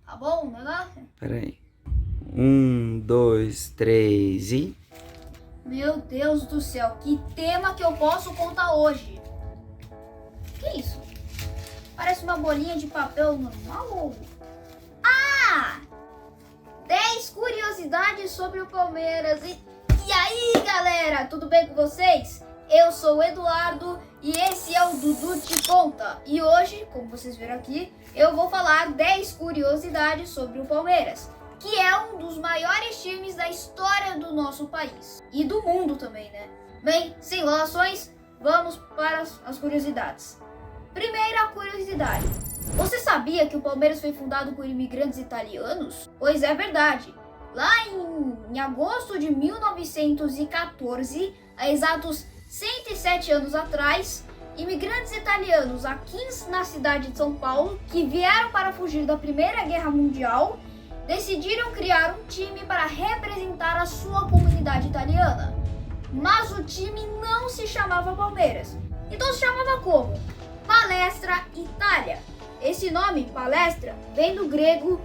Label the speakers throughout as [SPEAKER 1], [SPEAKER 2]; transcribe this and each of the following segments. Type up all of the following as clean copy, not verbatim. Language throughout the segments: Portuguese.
[SPEAKER 1] Tá bom o negócio?
[SPEAKER 2] Peraí. 1, 2, 3 e...
[SPEAKER 1] Meu Deus do céu, que tema que eu posso contar hoje? Que isso? Parece uma bolinha de papel normal ou... Ah! 10 curiosidades sobre o Palmeiras. E aí, galera, tudo bem com vocês? Eu sou o Eduardo e esse é o Dudu Te Conta. E hoje, como vocês viram aqui, eu vou falar 10 curiosidades sobre o Palmeiras, que é um dos maiores times da história do nosso país. E do mundo também, né? Bem, sem enrolações, vamos para as curiosidades. Primeira curiosidade. Você sabia que o Palmeiras foi fundado por imigrantes italianos? Pois é verdade. Lá em agosto de 1914, há exatos 107 anos atrás, imigrantes italianos aqui na cidade de São Paulo, que vieram para fugir da Primeira Guerra Mundial, decidiram criar um time para representar a sua comunidade italiana. Mas o time não se chamava Palmeiras. Então se chamava como? Palestra Itália. Esse nome, palestra, vem do grego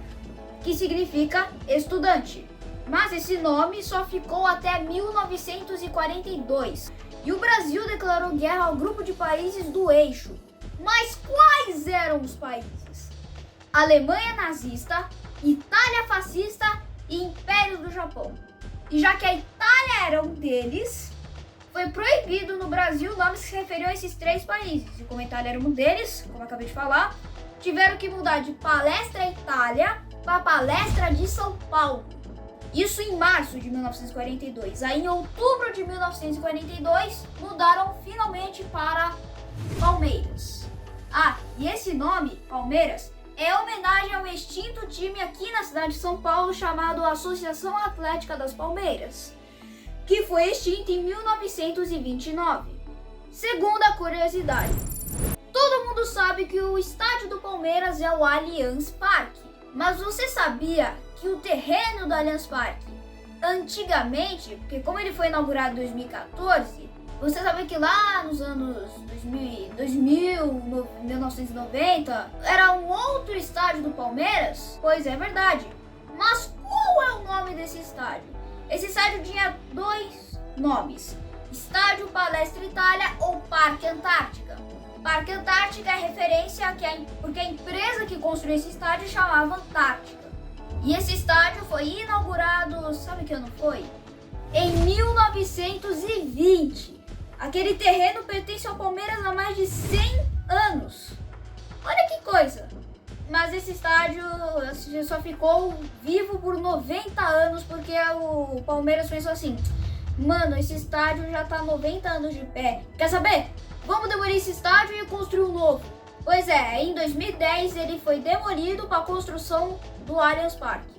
[SPEAKER 1] que significa estudante. Mas esse nome só ficou até 1942. E o Brasil declarou guerra ao grupo de países do eixo. Mas quais eram os países? Alemanha nazista, Itália fascista e Império do Japão. E já que a Itália era um deles, foi proibido no Brasil nomes que se referiam a esses três países. E como a Itália era um deles, como eu acabei de falar, tiveram que mudar de Palestra Itália para Palestra de São Paulo. Isso em março de 1942. Aí em outubro de 1942 mudaram finalmente para Palmeiras. Ah, e esse nome, Palmeiras, é homenagem ao extinto time aqui na cidade de São Paulo chamado Associação Atlética das Palmeiras, que foi extinto em 1929. Segunda curiosidade. Todo mundo sabe que o estádio do Palmeiras é o Allianz Parque. Mas você sabia que o terreno do Allianz Parque, antigamente, porque como ele foi inaugurado em 2014, você sabe que lá nos anos 1990, era um outro estádio do Palmeiras? Pois é verdade. Mas qual é o nome desse estádio? Esse estádio tinha dois nomes: Estádio Palestra Itália ou Parque Antártica. Parque Antártica é referência porque a empresa que construiu esse estádio chamava Antártica. E esse estádio foi inaugurado, sabe que ano foi? Em 1920. Aquele terreno pertence ao Palmeiras há mais de 100 anos. Olha que coisa! Mas esse estádio só ficou vivo por 90 anos porque o Palmeiras pensou assim: mano, esse estádio já tá 90 anos de pé. Quer saber? Vamos demolir esse estádio e construir um novo. Pois é, em 2010 ele foi demolido para a construção do Allianz Parque.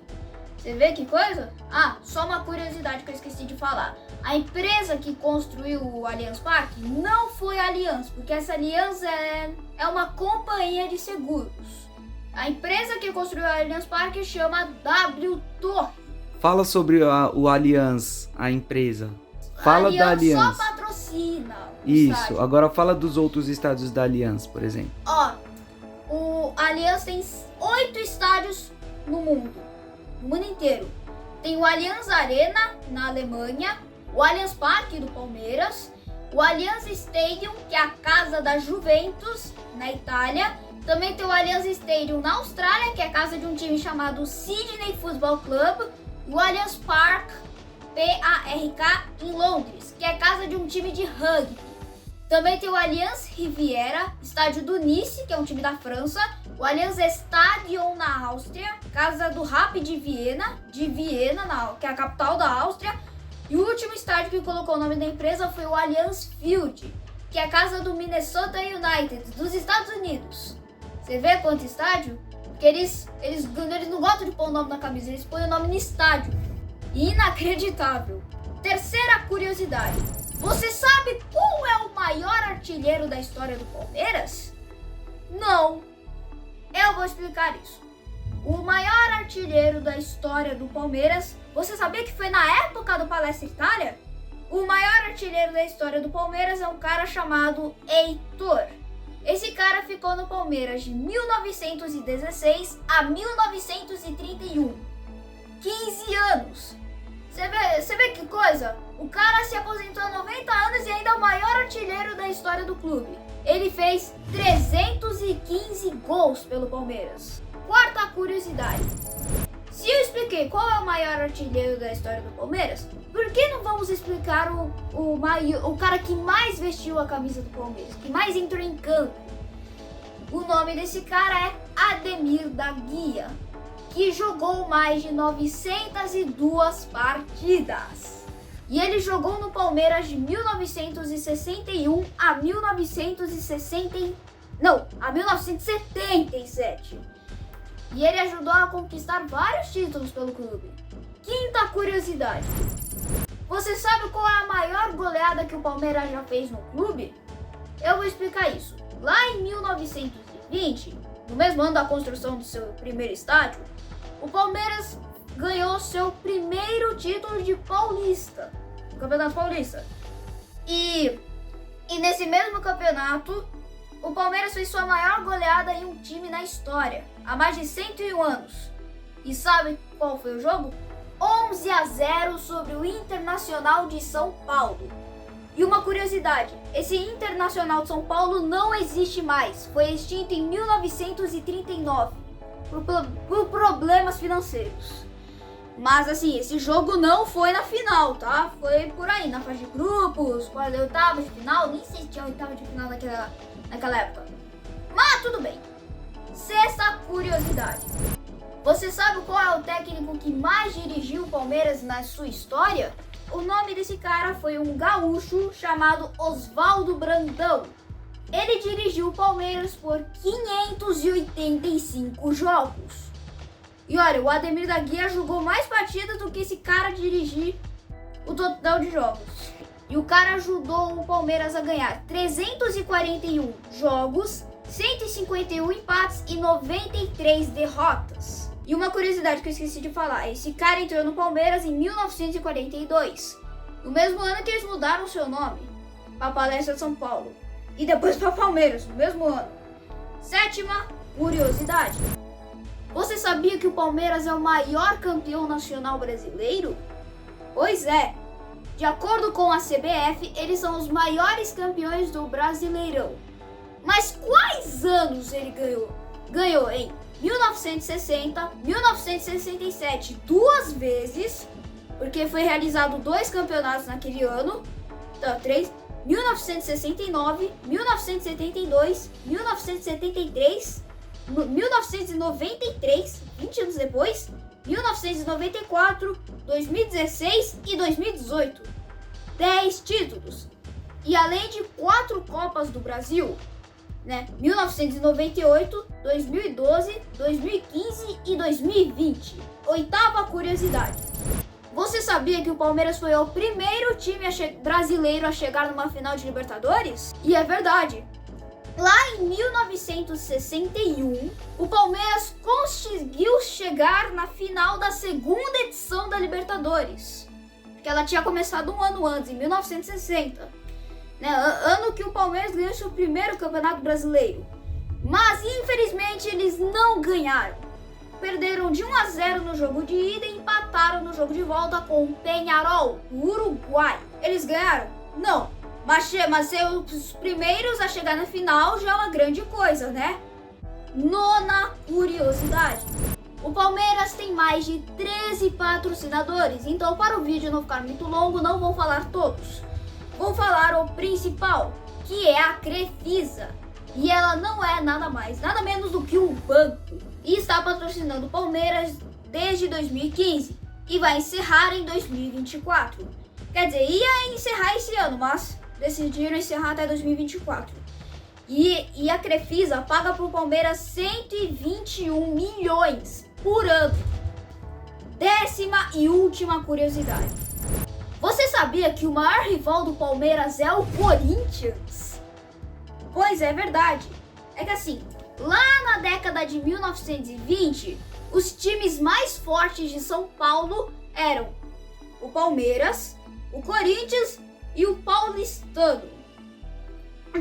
[SPEAKER 1] Você vê que coisa? Ah, só uma curiosidade que eu esqueci de falar. A empresa que construiu o Allianz Parque não foi a Allianz, porque essa Allianz é uma companhia de seguros. A empresa que construiu o Allianz Parque chama W Torre.
[SPEAKER 2] Fala sobre o Allianz, a empresa. Fala da Allianz.
[SPEAKER 1] Só patrocina o
[SPEAKER 2] Isso,
[SPEAKER 1] estádio.
[SPEAKER 2] agora fala dos outros estádios da Allianz, por exemplo.
[SPEAKER 1] Ó, o Allianz tem 8 estádios no mundo inteiro. Tem o Allianz Arena, na Alemanha, o Allianz Parque do Palmeiras, o Allianz Stadium, que é a casa da Juventus, na Itália. Também tem o Allianz Stadium na Austrália, que é a casa de um time chamado Sydney Football Club, e o Allianz Park, PARK, em Londres, que é a casa de um time de rugby. Também tem o Allianz Riviera, estádio do Nice, que é um time da França, o Allianz Stadion na Áustria, casa do Rapid Viena, que é a capital da Áustria, e o último estádio que colocou o nome da empresa foi o Allianz Field, que é a casa do Minnesota United, dos Estados Unidos. Você vê quanto estádio? Porque eles não gostam de pôr o nome na camisa, eles põem o nome no estádio. Inacreditável. Terceira curiosidade. Você sabe qual é o maior artilheiro da história do Palmeiras? Não. Eu vou explicar isso. O maior artilheiro da história do Palmeiras, você sabia que foi na época do Palestra Itália? O maior artilheiro da história do Palmeiras é um cara chamado Heitor. Esse cara ficou no Palmeiras de 1916 a 1931. 15 anos. Você vê que coisa? O cara se aposentou há 90 anos e ainda é o maior artilheiro da história do clube. Ele fez 315 gols pelo Palmeiras. Quarta curiosidade. Se eu expliquei qual é o maior artilheiro da história do Palmeiras, por que não vamos explicar o cara que mais vestiu a camisa do Palmeiras, que mais entrou em campo? O nome desse cara é Ademir da Guia, que jogou mais de 902 partidas. E ele jogou no Palmeiras de 1961 a 1977. E ele ajudou a conquistar vários títulos pelo clube. Quinta curiosidade. Você sabe qual é a maior goleada que o Palmeiras já fez no clube? Eu vou explicar isso. Lá em 1920, no mesmo ano da construção do seu primeiro estádio, o Palmeiras ganhou seu primeiro título de Paulista, o Campeonato Paulista. E nesse mesmo campeonato, o Palmeiras fez sua maior goleada em um time na história, há mais de 101 anos. E sabe qual foi o jogo? 11-0 sobre o Internacional de São Paulo. E uma curiosidade, esse Internacional de São Paulo não existe mais, foi extinto em 1939. Por problemas financeiros. Mas assim, esse jogo não foi na final, tá? Foi por aí, na fase de grupos, quase oitava de final, nem sei se tinha oitava de final naquela época. Mas tudo bem. Sexta curiosidade. Você sabe qual é o técnico que mais dirigiu o Palmeiras na sua história? O nome desse cara foi um gaúcho chamado Oswaldo Brandão. Ele dirigiu o Palmeiras por 585 jogos. E olha, o Ademir da Guia jogou mais partidas do que esse cara dirigir o total de jogos. E o cara ajudou o Palmeiras a ganhar 341 jogos, 151 empates e 93 derrotas. E uma curiosidade que eu esqueci de falar, esse cara entrou no Palmeiras em 1942, no mesmo ano que eles mudaram seu nome para Palestra de São Paulo. E depois para Palmeiras, no mesmo ano. Sétima curiosidade. Você sabia que o Palmeiras é o maior campeão nacional brasileiro? Pois é. De acordo com a CBF, eles são os maiores campeões do Brasileirão. Mas quais anos ele ganhou? Ganhou em 1960, 1967, 2 vezes, porque foi realizado 2 campeonatos naquele ano. Então, 3... 1969, 1972, 1973, 1993, 20 anos depois, 1994, 2016 e 2018. 10 títulos. E além de 4 Copas do Brasil, né? 1998, 2012, 2015 e 2020. Oitava curiosidade. Você sabia que o Palmeiras foi o primeiro time brasileiro a chegar numa final de Libertadores? E é verdade. Lá em 1961, o Palmeiras conseguiu chegar na final da segunda edição da Libertadores. Porque ela tinha começado um ano antes, em 1960. Né? Ano que o Palmeiras ganhou seu primeiro Campeonato Brasileiro. Mas, infelizmente, eles não ganharam. Perderam de 1-0 no jogo de ida e empataram no jogo de volta com o Peñarol, do Uruguai. Eles ganharam? Não. Mas ser os primeiros a chegar na final já é uma grande coisa, né? Nona curiosidade. O Palmeiras tem mais de 13 patrocinadores, então para o vídeo não ficar muito longo, não vou falar todos. Vou falar o principal, que é a Crefisa. E ela não é nada mais, nada menos do que um banco. E está patrocinando o Palmeiras desde 2015 e vai encerrar em 2024. Quer dizer, ia encerrar esse ano, mas decidiram encerrar até 2024. E a Crefisa paga para o Palmeiras 121 milhões por ano. Décima e última curiosidade. Você sabia que o maior rival do Palmeiras é o Corinthians? Pois é, verdade. É que assim, lá na década de 1920, os times mais fortes de São Paulo eram o Palmeiras, o Corinthians e o Paulistano.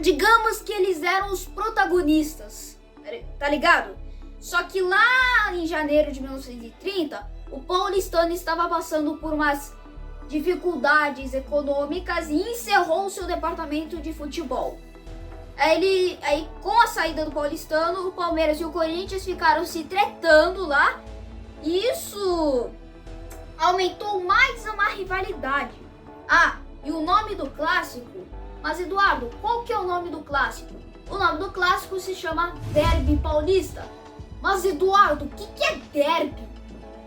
[SPEAKER 1] digamos que eles eram os protagonistas, tá ligado? Só que lá em janeiro de 1930, o paulistano estava passando por umas dificuldades econômicas e encerrou seu departamento de futebol. Aí com a saída do paulistano, o Palmeiras e o Corinthians ficaram se tretando lá. E isso aumentou mais uma rivalidade. Ah, e o nome do clássico? Mas Eduardo, qual que é o nome do clássico? O nome do clássico se chama Derby Paulista. Mas Eduardo, o que é derby?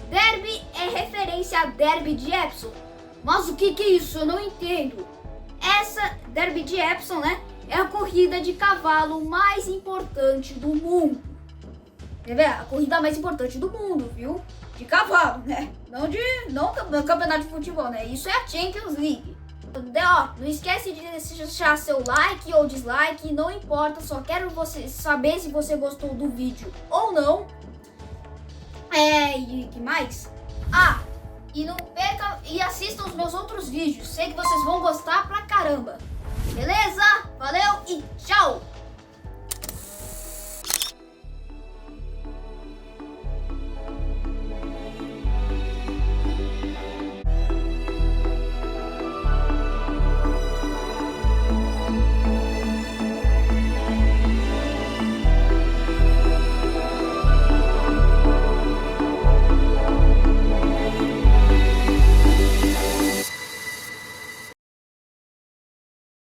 [SPEAKER 1] Derby é referência a Derby de Epsom. Mas o que é isso? Eu não entendo. Essa Derby de Epsom, né? É a corrida de cavalo mais importante do mundo. Quer ver? A corrida mais importante do mundo, viu? De cavalo, né? Não campeonato de futebol, né? Isso é a Champions League. Ó, não esquece de deixar seu like ou dislike, não importa, só quero saber se você gostou do vídeo ou não. E que mais? Ah, e não perca e assistam os meus outros vídeos, sei que vocês vão gostar pra caramba. Beleza? Valeu!